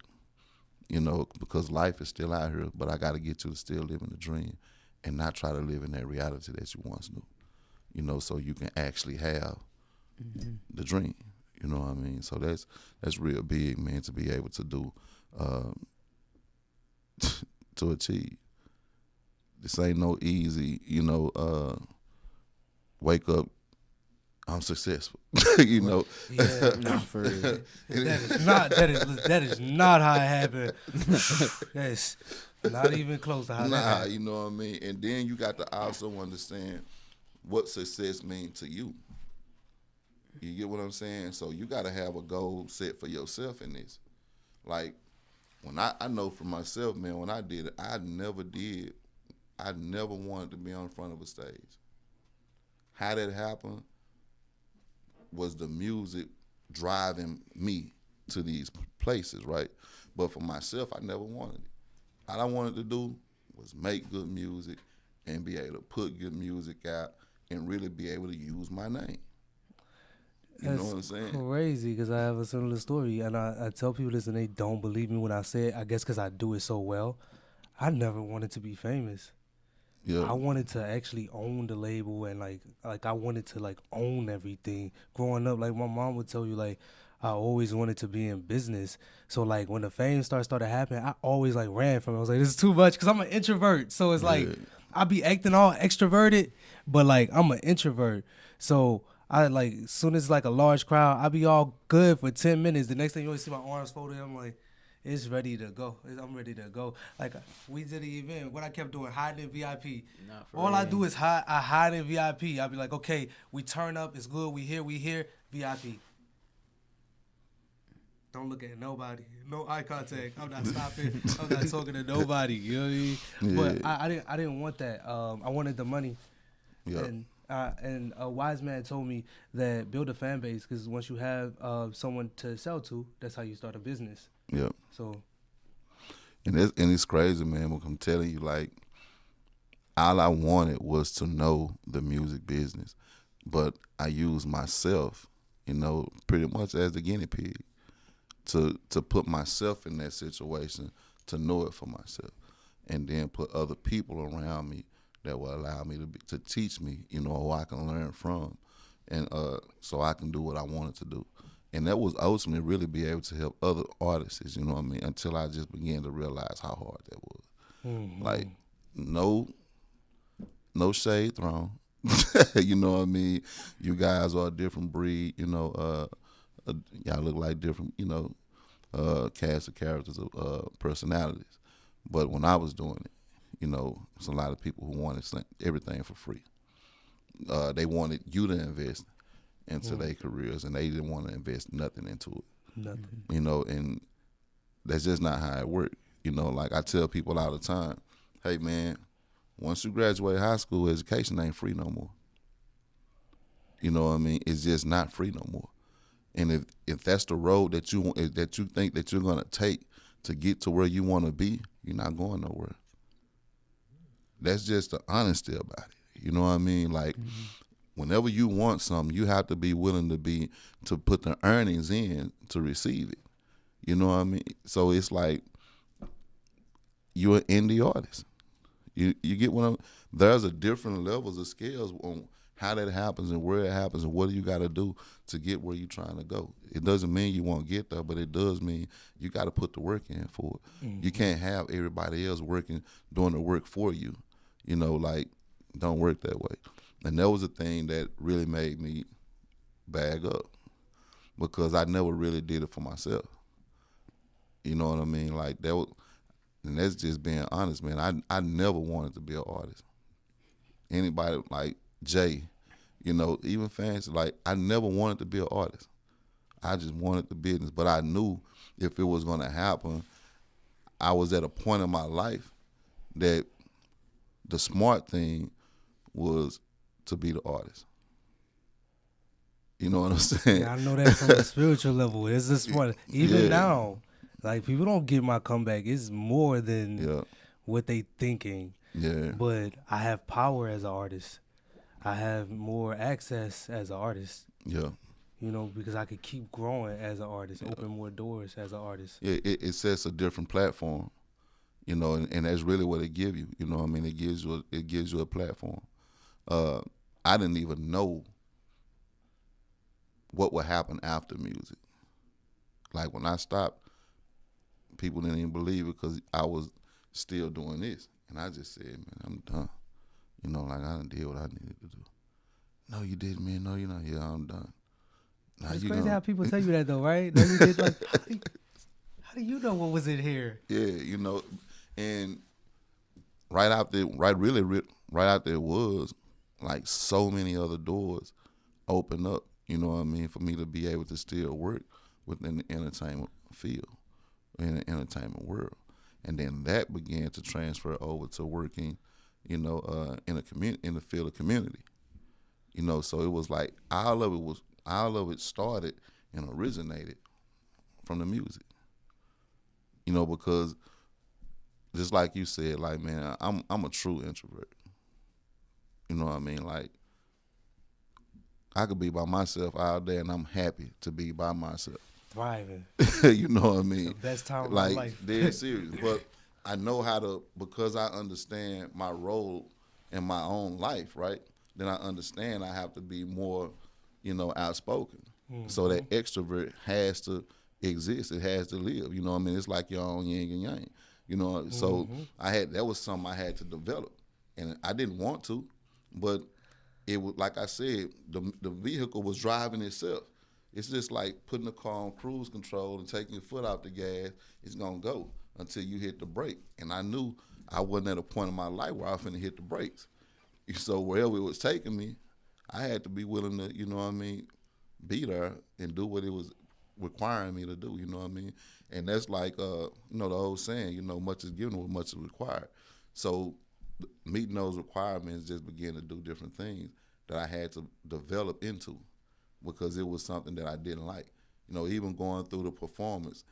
Because life is still out here, but I got to get you to still live in the dream and not try to live in that reality that you once knew, so you can actually have the dream, you know what I mean? So that's real big, man, to be able to do, to achieve. This ain't no easy, wake up, I'm successful. Yeah, no, for real. That is not how it happened. That's not even close to how that happened. You know what I mean? And then you got to also understand what success means to you. You get what I'm saying? So you got to have a goal set for yourself in this. Like, when I know for myself, man, when I did it, I never wanted to be on front of a stage. How that happened was the music driving me to these places, right? But for myself, I never wanted it. All I wanted to do was make good music and be able to put good music out and really be able to use my name. You know what I'm saying? Crazy, because I have a similar story, and I tell people this and they don't believe me when I say it. I guess because I do it so well. I never wanted to be famous. Yeah. I wanted to actually own the label and like I wanted to like own everything. Growing up, like my mom would tell you, like I always wanted to be in business. So like when the fame started happening, I always like ran from it. I was like, this is too much because I'm an introvert. So it's like I be acting all extroverted, but like I'm an introvert. So I like as soon as like a large crowd, I be all good for 10 minutes. The next thing you always see my arms folded, I'm like, it's ready to go. I'm ready to go. Like we did the event. What I kept doing, hiding in VIP. All I do is hide. I hide in VIP. I be like, okay, we turn up. It's good. We here. VIP. Don't look at nobody. No eye contact. I'm not stopping. I'm not talking to nobody. You know what I mean? Yeah. But I didn't want that. I wanted the money. Yeah. And a wise man told me that build a fan base because once you have someone to sell to, that's how you start a business. Yeah. So, and it's crazy, man. Because I'm telling you, like, all I wanted was to know the music business, but I used myself, you know, pretty much as the guinea pig to put myself in that situation to know it for myself, and then put other people around me that will allow me to teach me, you know, who I can learn from, and so I can do what I wanted to do. And that was ultimately really be able to help other artists, you know what I mean, until I just began to realize how hard that was. Mm-hmm. Like, no shade thrown. You know what I mean? You guys are a different breed, you know, y'all look like different, you know, cast of characters, of personalities. But when I was doing it, you know, there's a lot of people who wanted everything for free. They wanted you to invest into their careers, and they didn't want to invest nothing into it. Nothing. You know, and that's just not how it worked. You know, like I tell people all the time, hey, man, once you graduate high school, education ain't free no more. You know what I mean? It's just not free no more. And if that's the road that you think that you're gonna take to get to where you want to be, you're not going nowhere. That's just the honesty about it. You know what I mean? Like, whenever you want something, you have to be willing to put the earnings in to receive it. You know what I mean? So it's like you're an indie artist. You get there's a different levels of scales on how that happens and where it happens and what do you got to do to get where you're trying to go. It doesn't mean you won't get there, but it does mean you got to put the work in for it. Mm-hmm. You can't have everybody else doing the work for you. You know, like, don't work that way. And that was the thing that really made me bag up, because I never really did it for myself. You know what I mean? Like, that was, and that's just being honest, man. I never wanted to be an artist. Anybody like Jay, you know, even fans, like, I never wanted to be an artist. I just wanted the business. But I knew if it was going to happen, I was at a point in my life that the smart thing was to be the artist. You know what I'm saying? Yeah, I know that from a spiritual level. It's just smart. Even now, like, people don't get my comeback. It's more than what they thinking. Yeah. But I have power as an artist. I have more access as an artist. Yeah. You know, because I could keep growing as an artist, open more doors as an artist. Yeah, it sets a different platform, you know, and that's really what it gives you. You know what I mean? It gives you a platform. I didn't even know what would happen after music. Like, when I stopped, people didn't even believe it because I was still doing this. And I just said, man, I'm done. You know, like, I done did what I needed to do. No, you didn't, man. No, you're not. Yeah, I'm done. Now, it's crazy how people tell you that, though, right? Like, how do you know what was in here? Yeah, you know, and right after it was, like, so many other doors open up, you know what I mean, for me to be able to still work within the entertainment field, in the entertainment world. And then that began to transfer over to working, you know, in the field of community. You know, so it was like all of it started and originated from the music. You know, because just like you said, like, man, I'm a true introvert. You know what I mean? Like, I could be by myself all day and I'm happy to be by myself. Thriving. You know what I mean? The best time of like, my life. Dead serious. But I know how to, because I understand my role in my own life, right? Then I understand I have to be more, outspoken. So that extrovert has to exist. It has to live. You know what I mean? It's like your own yin and yang. So that was something I had to develop. And I didn't want to, but it was, like I said, the vehicle was driving itself. It's just like putting the car on cruise control and taking your foot off the gas. It's going to go until you hit the brake. And I knew I wasn't at a point in my life where I was finna hit the brakes. So wherever it was taking me, I had to be willing to, be there and do what it was requiring me to do, And that's like, the old saying, much is given, much is required. So meeting those requirements just began to do different things that I had to develop into because it was something that I didn't like. Even going through the performance.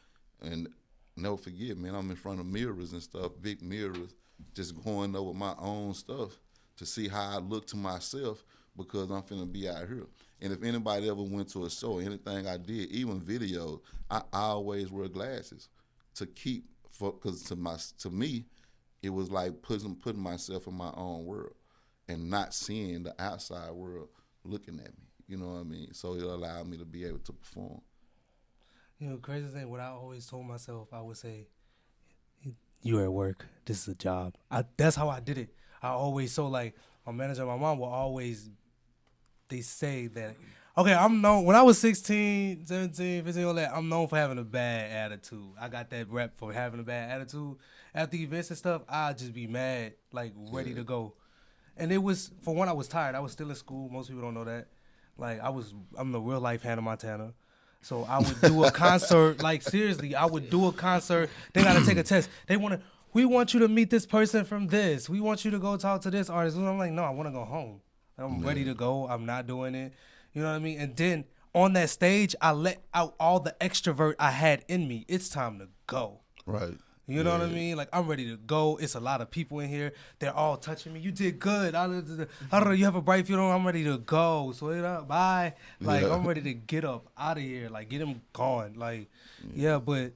And never forget, man, I'm in front of mirrors and stuff, big mirrors, just going over my own stuff to see how I look to myself because I'm finna be out here. And if anybody ever went to a show, anything I did, even videos, I always wear glasses to keep, because to me, it was like putting myself in my own world and not seeing the outside world looking at me. You know what I mean? So it allowed me to be able to perform. Crazy thing, what I always told myself, I would say, you're at work. This is a job. That's how I did it. I always, so like, my manager and my mom will always, they say that, okay, I'm known, when I was 16, 17, 15, all that, I'm known for having a bad attitude. I got that rep for having a bad attitude. After events and stuff, I'd just be mad, like, ready to go. And it was, for one, I was tired. I was still in school. Most people don't know that. Like, I'm the real life Hannah Montana. So I would do a concert, like, seriously, I would do a concert. They got to take a test. We want you to meet this person from this. We want you to go talk to this artist. And I'm like, no, I want to go home. I'm ready to go. I'm not doing it. You know what I mean? And then on that stage, I let out all the extrovert I had in me. It's time to go. Right. You know what I mean? Like, I'm ready to go. It's a lot of people in here. They're all touching me. You did good. I don't know. You have a bright future. I'm ready to go. Sweat up. Bye. Like, I'm ready to get up out of here. Like, get him gone. Like, but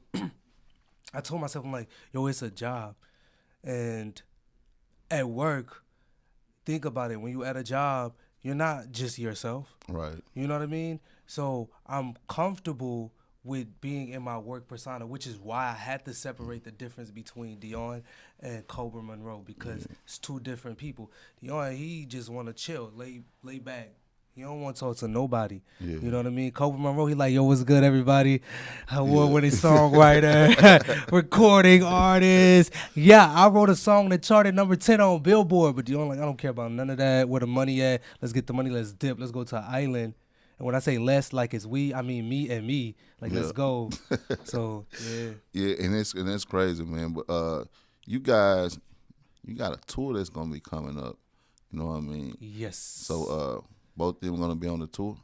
I told myself, I'm like, yo, it's a job. And at work, think about it. When you at a job, you're not just yourself. Right. You know what I mean? So I'm comfortable with being in my work persona, which is why I had to separate the difference between Dion and Cobra Monroe, because it's two different people. Dion, he just want to chill, lay back. He don't want to talk to nobody. Yeah. You know what I mean? Cobra Monroe, he like, yo, what's good, everybody? Award-winning songwriter, recording artist. Yeah, I wrote a song that charted number 10 on Billboard, but Dion, like, I don't care about none of that. Where the money at? Let's get the money. Let's dip. Let's go to an island. And when I say less, like it's we, I mean me and me. Like, let's go. So, yeah. Yeah, and it's crazy, man. But you guys, you got a tour that's going to be coming up. You know what I mean? Yes. So, both of them going to be on the tour?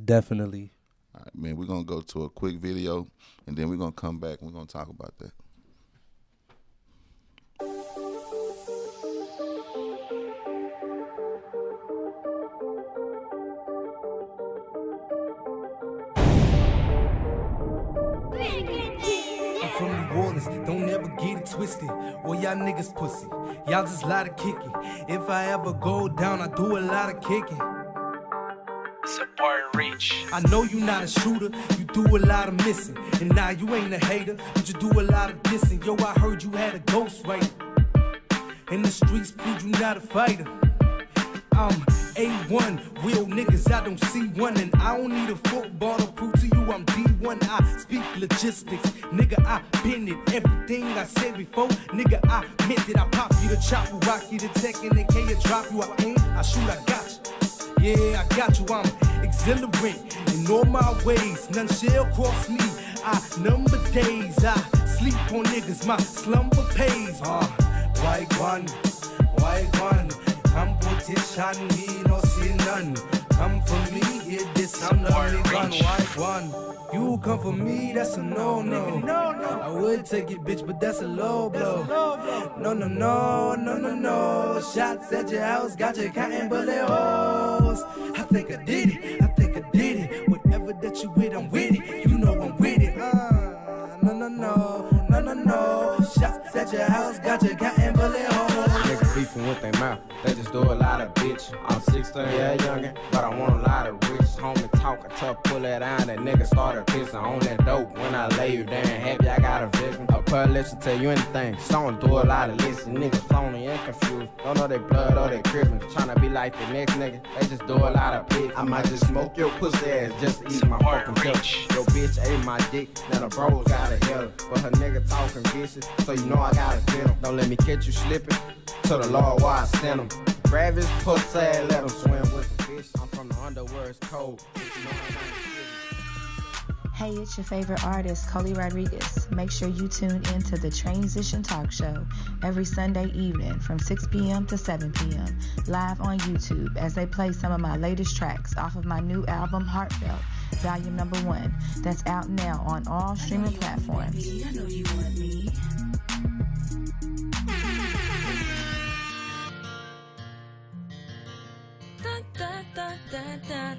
Definitely. All right, man, we're going to go to a quick video, and then we're going to come back and we're going to talk about that. Don't ever get it twisted, or y'all niggas pussy. Y'all just lie to kick it. If I ever go down, I do a lot of kicking. Support reach. I know you not a shooter, you do a lot of missing. And now you ain't a hater, but you do a lot of dissing. Yo, I heard you had a ghostwriter. In the streets, prove you not a fighter. I'm A1, real niggas, I don't see one. And I don't need a football to prove to you I'm D1. I speak logistics, nigga, I been it. Everything I said before, nigga, I meant it. I pop you the chopper, rock you the tech, and then can you drop you? I aim, I shoot, I got you. Yeah, I got you, I'm exhilarate in all my ways. None shall cross me, I number days. I sleep on niggas, my slumber pays. White one, competition, me no see none. Come for me, hear this, I'm the only one. White one, you come for me, that's a no-no. No. I would take it, bitch, but that's a low blow. No. Shots at your house, got you counting bullet holes. I think I did it. Whatever that you with, I'm with it. You know I'm with it. No. Shots at your out your counting bullet holes. Niggas beefing with their mouth, they just do a lot of bitch. I'm 16, yeah, youngin', but I want a lot of rich. Homie talkin' tough, pull that iron, that nigga started pissing on that dope. When I lay you down, happy I got a vision. A police will tell you anything, so do a lot of listen. Niggas phony and confused, don't know their blood or their Christmas. Tryna be like the next nigga, they just do a lot of bitch. I might just smoke your pussy ass just to ease my fucking pills. Your bitch ate my dick, now the bros gotta hit but her nigga talking vicious, so you know I gotta get him. Don't let me catch you slipping, to the Lord why I send him. Grab his pussy, let him swim with the fish. I'm from the underworld, it's cold. Hey, it's your favorite artist, Coley Rodriguez. Make sure you tune into the Transition Talk Show every Sunday evening from 6 p.m. to 7 p.m. live on YouTube as they play some of my latest tracks off of my new album, Heartfelt, Volume Number 1. That's out now on all streaming platforms. I know you want me.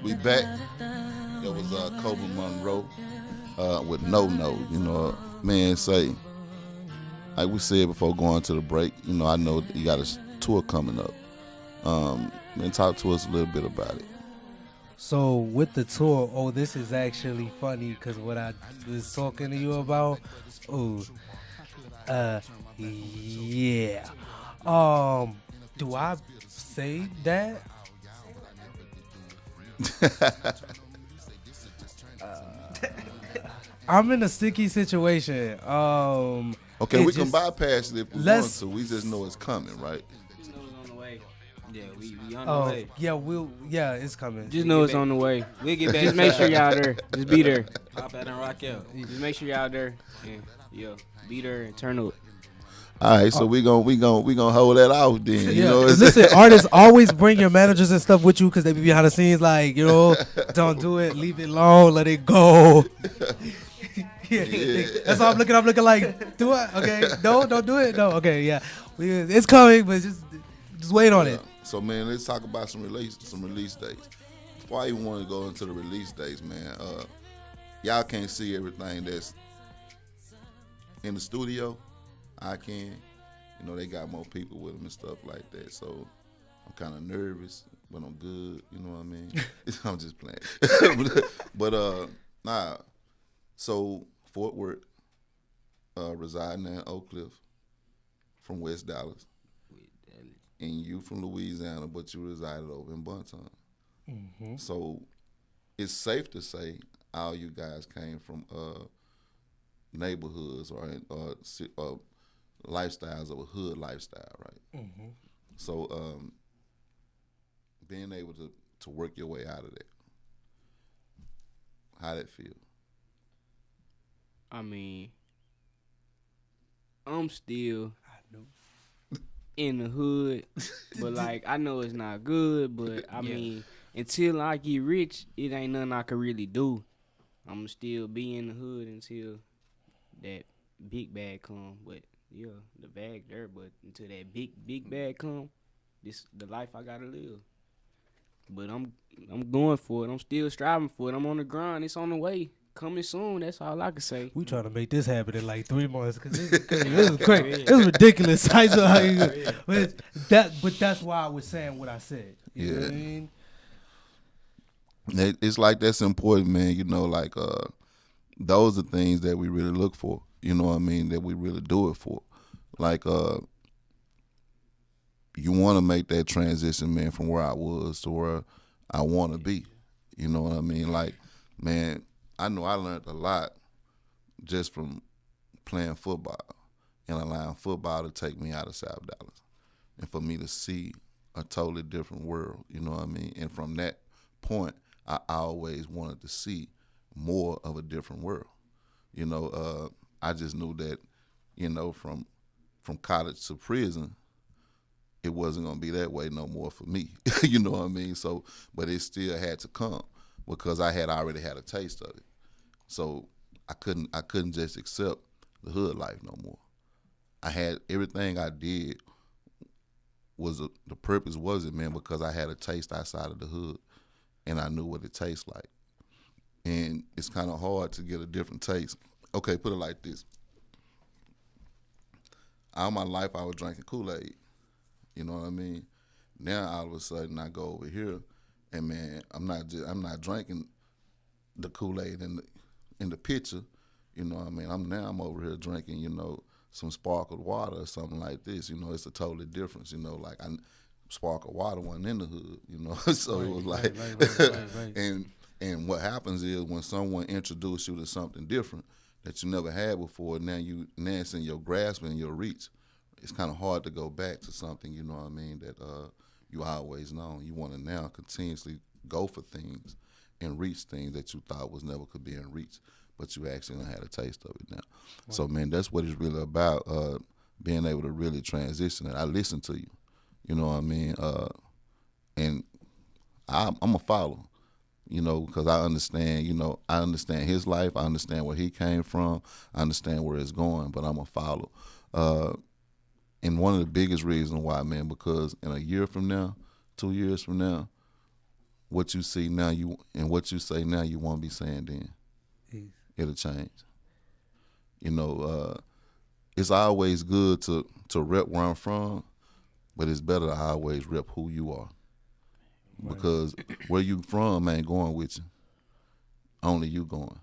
We back. That was Cobra Monroe with No. You know, man, say, like we said before going to the break, you know, I know that you got a tour coming up. And talk to us a little bit about it. So with the tour, this is actually funny because what I was talking to you about, yeah. Do I say that? I'm in a sticky situation. Okay, we can bypass it if we want to. We just know it's coming, right? Just know it's on the way. Yeah, we on the way. Yeah, it's coming. Just know it's on the way. We'll get back. Just make sure y'all there. Just be there. Pop out and rock out. Just make sure y'all there. And, be there and turn up. All right, so we gonna hold that off then. You know, listen, artists always bring your managers and stuff with you because they be behind the scenes, like, you know, don't do it, leave it alone, let it go. Yeah. That's all I'm looking like, do it? Okay, no, don't do it. No, okay, yeah, it's coming, but just wait on it. So man, let's talk about some release dates. Before I even want to go into the release dates, man, y'all can't see everything that's in the studio. I can. You know, they got more people with them and stuff like that. So I'm kind of nervous, but I'm good. You know what I mean? I'm just playing. but nah. So Fort Worth, residing in Oak Cliff from West Dallas. And you from Louisiana, but you resided over in Bunton. Mm-hmm. So it's safe to say all you guys came from neighborhoods or lifestyles of a hood lifestyle, right? Mm-hmm. So being able to work your way out of that, how that feel? I mean, I'm still in the hood, but like I know it's not good, but I mean, until I get rich, it ain't nothing I can really do. I'm still be in the hood until that big bag come, but yeah, the bag there, but until that big bag come, this the life I gotta live. But I'm going for it. I'm still striving for it. I'm on the grind. It's on the way. Coming soon. That's all I can say. We trying to make this happen in like 3 months because this is crazy. It's ridiculous. But that's why I was saying what I said. You know what I mean? It's like that's important, man. You know, like those are things that we really look for. You know what I mean? That we really do it for. Like you want to make that transition, man, from where I was to where I want to be. You know what I mean? Like, man, I know I learned a lot just from playing football and allowing football to take me out of South Dallas and for me to see a totally different world, you know what I mean? And from that point, I always wanted to see more of a different world. You know, I just knew that, you know, from college to prison, it wasn't going to be that way no more for me, you know what I mean? So, but it still had to come because I had already had a taste of it. So I couldn't just accept the hood life no more. I had everything I did was the purpose was it, man, because I had a taste outside of the hood and I knew what it tastes like. And it's kind of hard to get a different taste. Okay, put it like this. all my life I was drinking Kool-Aid. You know what I mean? Now all of a sudden I go over here, and man, I'm not drinking the Kool-Aid in the pitcher. You know what I mean? I'm over here drinking, you know, some sparkled water or something like this. You know, it's a totally difference. You know, like sparkled water wasn't in the hood. You know, so Right, it was like, right. And what happens is when someone introduces you to something different that you never had before, now it's in your grasp and your reach. It's kind of hard to go back to something, you know what I mean, that you always known. You want to now continuously go for things and reach things that you thought was never could be in reach, but you actually done had a taste of it now. Right. So, man, that's what it's really about, being able to really transition it. I listen to you, you know what I mean, and I'm a follower. You know, because I understand his life. I understand where he came from. I understand where it's going, but I'm a follow. And one of the biggest reasons why, man, because in a year from now, 2 years from now, what you see now, what you say now, you won't be saying then. It'll change. You know, it's always good to rep where I'm from, but it's better to always rep who you are. Because where you from ain't going with you. Only you going.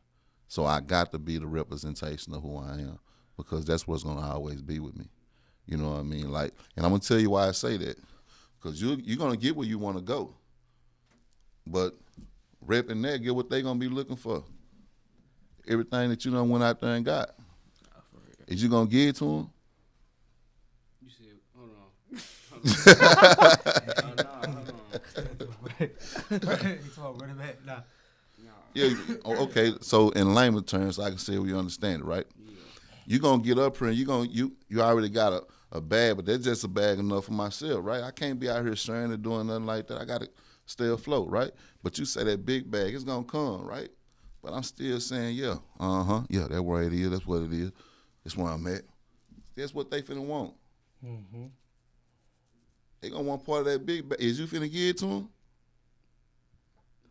So I got to be the representation of who I am, because that's what's going to always be with me. You know what I mean? Like, and I'm going to tell you why I say that. Because you're going to get where you want to go. But repping that, get what they going to be looking for. Everything that you done went out there and got. Is you going to give it to them? You said, hold on. Yeah, okay. So in layman terms, I can say we understand it, right? Yeah. You gonna get up here and you already got a bag, but that's just a bag enough for myself, right? I can't be out here sharing or doing nothing like that. I gotta stay afloat, right? But you say that big bag, it's gonna come, right? But I'm still saying, yeah, that's where it is. That's what it is. That's where I'm at. That's what they finna want. Mm-hmm. They gonna want part of that big bag. Is you finna give it to them?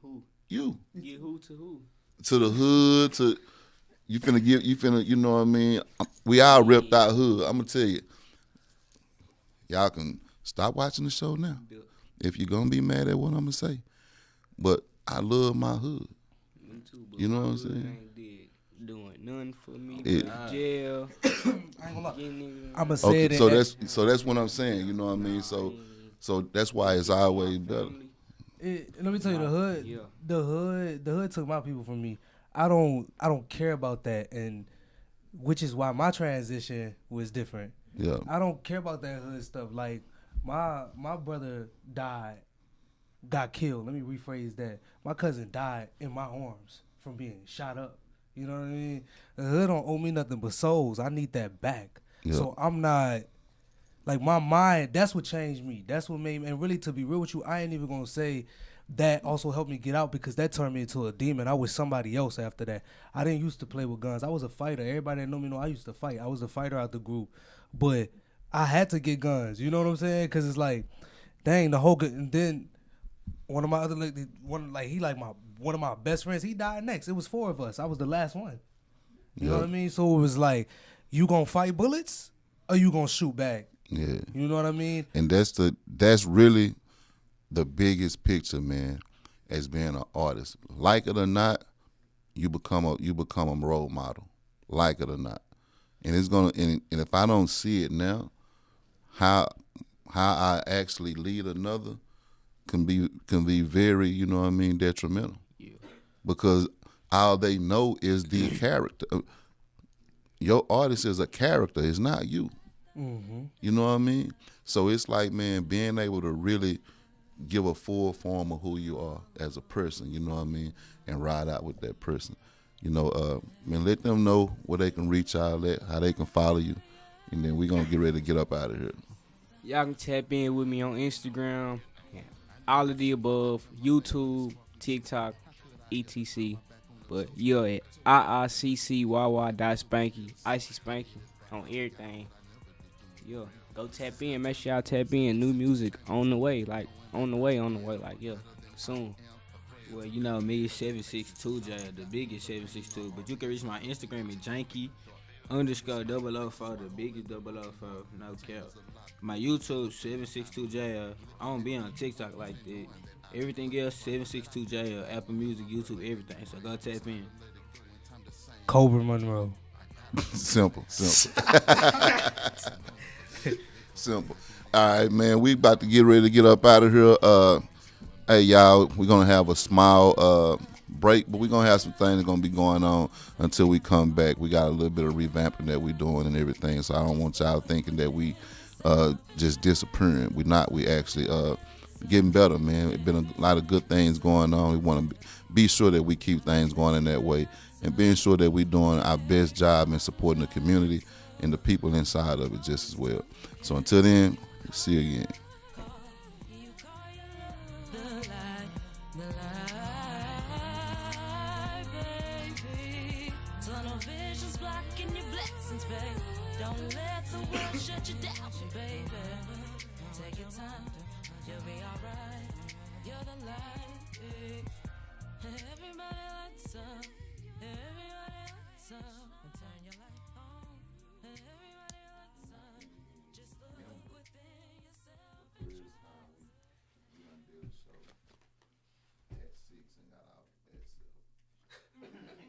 Who? You. Give who to who? To the hood, to you finna, you know what I mean? We all ripped out hood. I'm gonna tell you. Y'all can stop watching the show now. If you're gonna be mad at what I'm gonna say. But I love my hood. Me too, but you know what I'm saying? Ain't doing nothing for me. Jail. I'ma say it. So that's what I'm saying, you know what I mean? So that's why it's always better. Let me tell you, the hood took my people from me. I don't care about that, and which is why my transition was different. Yeah, I don't care about that hood stuff. Like my brother got killed. Let me rephrase that. My cousin died in my arms from being shot up. You know what I mean? The hood don't owe me nothing but souls. I need that back. Yeah. So I'm not. Like, my mind, that's what changed me. That's what made me, and really, to be real with you, I ain't even going to say that also helped me get out, because that turned me into a demon. I was somebody else after that. I didn't used to play with guns. I was a fighter. Everybody that know me know I used to fight. I was a fighter out the group. But I had to get guns. You know what I'm saying? Because it's like, dang, the whole, and then one of my other, one of my best friends, he died next. It was 4 of us. I was the last one. You know what I mean? So it was like, you going to fight bullets or you going to shoot back? Yeah, you know what I mean. And that's really the biggest picture, man. As being an artist, like it or not, you become a role model, like it or not. And it's gonna and if I don't see it now, how I actually lead another can be very, you know what I mean, detrimental. Yeah. Because all they know is the character. Your artist is a character. It's not you. Mm-hmm. You know what I mean? So it's like, man, being able to really give a full form of who you are as a person, you know what I mean, and ride out with that person. You know, man, let them know where they can reach out at, how they can follow you, and then we're going to get ready to get up out of here. Y'all can tap in with me on Instagram, all of the above, YouTube, TikTok, etc. But you're at Iiccyy.spanky, Iiccyy.spanky on everything. Yeah, go tap in. Make sure y'all tap in. New music on the way. Like, yeah, soon. Well, you know, me is 762, Jay, the biggest 762. But you can reach my Instagram at Jayo4X, underscore 004, the biggest 004, no cap. My YouTube 762Jayo. I don't be on TikTok like that. Everything else 762Jayo, Apple Music, YouTube, everything. So go tap in. Cobra Monroe. Simple. Simple. All right, man. We about to get ready to get up out of here. Hey, y'all, we're going to have a small break, but we're going to have some things going to be going on until we come back. We got a little bit of revamping that we're doing and everything, so I don't want y'all thinking that we just disappearing. We're not. We actually getting better, man. It's been a lot of good things going on. We want to be sure that we keep things going in that way and being sure that we're doing our best job in supporting the community and the people inside of it just as well. So until then, see you again. Shut you down, baby. Take your time, you'll be alright. You're the light. Everybody lights up. Everybody lights up. And turn your light on.